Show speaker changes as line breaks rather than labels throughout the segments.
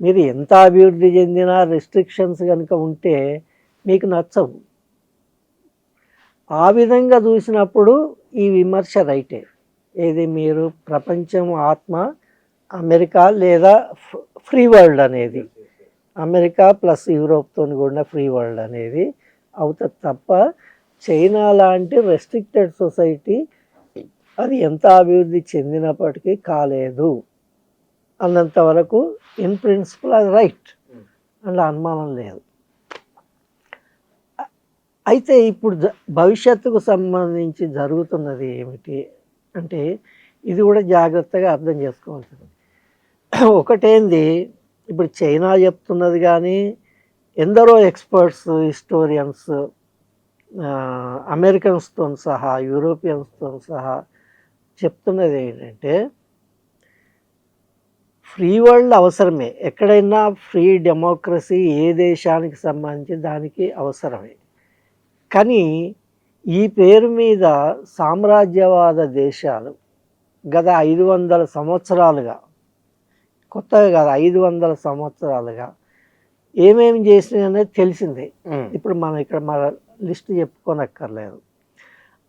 మీరు ఎంత అభివృద్ధి చెందినా రెస్ట్రిక్షన్స్ కనుక ఉంటే మీకు నచ్చవు. ఆ విధంగా చూసినప్పుడు ఈ విమర్శ రైటే. ఏది మీరు ప్రపంచం ఆత్మ అమెరికా లేదా ఫ్రీ వరల్డ్ అనేది, అమెరికా ప్లస్ యూరోప్తో కూడిన ఫ్రీ వరల్డ్ అనేది అవుతుంది తప్ప చైనా లాంటి రెస్ట్రిక్టెడ్ సొసైటీ అది ఎంత అభివృద్ధి చెందినప్పటికీ కాలేదు అన్నంత వరకు ఇన్ ప్రిన్సిపల్ అది రైట్, అందులో అనుమానం లేదు. అయితే ఇప్పుడు భవిష్యత్తుకు సంబంధించి జరుగుతున్నది ఏమిటి అంటే ఇది కూడా జాగ్రత్తగా అర్థం చేసుకోవాల్సింది. ఒకటేంది, ఇప్పుడు చైనా చెప్తున్నది కానీ ఎందరో ఎక్స్పర్ట్స్ హిస్టోరియన్స్ అమెరికన్స్తో సహా యూరోపియన్స్తో సహా చెప్తున్నది ఏంటంటే ఫ్రీ వరల్డ్ అవసరమే, ఎక్కడైనా ఫ్రీ డెమోక్రసీ ఏ దేశానికి సంబంధించి దానికి అవసరమే. కానీ ఈ పేరు మీద సామ్రాజ్యవాద దేశాలు గత 500 సంవత్సరాలుగా, కొత్తగా కాదు 500 సంవత్సరాలుగా ఏమేమి చేసినాయి అనేది తెలిసిందే. ఇప్పుడు మనం ఇక్కడ మన లిస్ట్ చెప్పుకోనక్కర్లేదు.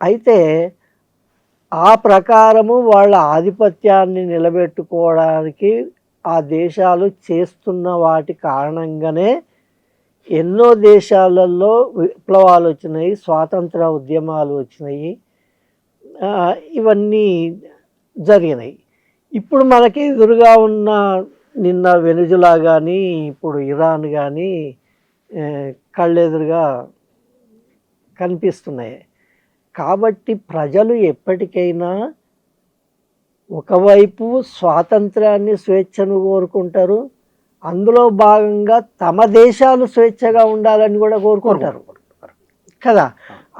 అయితే ఆ ప్రకారము వాళ్ళ ఆధిపత్యాన్ని నిలబెట్టుకోవడానికి ఆ దేశాలు చేస్తున్న వాటి కారణంగానే ఎన్నో దేశాలలో విప్లవాలు వచ్చినాయి, స్వాతంత్ర ఉద్యమాలు వచ్చినాయి, ఇవన్నీ జరిగినాయి. ఇప్పుడు మనకి ఎదురుగా ఉన్న నిన్న వెనుజులా కానీ ఇప్పుడు ఇరాన్ కానీ కళ్ళెదురుగా కనిపిస్తున్నాయి. కాబట్టి ప్రజలు ఎప్పటికైనా ఒకవైపు స్వాతంత్రాన్ని స్వేచ్ఛను కోరుకుంటారు, అందులో భాగంగా తమ దేశాలు స్వేచ్ఛగా ఉండాలని కూడా కోరుకుంటారు కదా.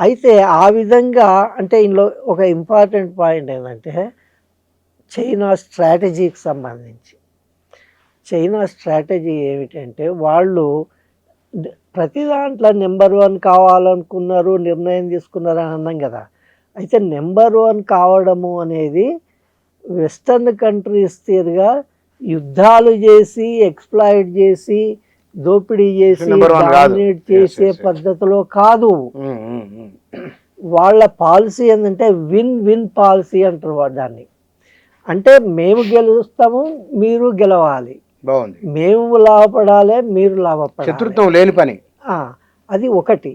అయితే ఆ విధంగా అంటే ఇందులో ఒక ఇంపార్టెంట్ పాయింట్ ఏంటంటే చైనా స్ట్రాటజీకి సంబంధించి, చైనా స్ట్రాటజీ ఏమిటంటే వాళ్ళు ప్రతి దాంట్లో నెంబర్ 1 కావాలనుకున్నారు, నిర్ణయం తీసుకున్నారు అని అన్నాం కదా. అయితే నెంబర్ 1 కావడము అనేది వెస్టర్న్ కంట్రీస్ తీరుగా యుద్ధాలు చేసి ఎక్స్ప్లాయిట్ చేసి దోపిడీ చేసి డామినేట్ చేసే పద్ధతిలో కాదు. వాళ్ళ పాలసీ ఏంటంటే విన్ విన్ పాలసీ అంటారు దాన్ని. అంటే మేము గెలుస్తాము, మీరు గెలవాలి, మేము లాభపడాలి, మీరు లాభపడాలి,
శత్రుత్వం లేని పని.
అది ఒకటి.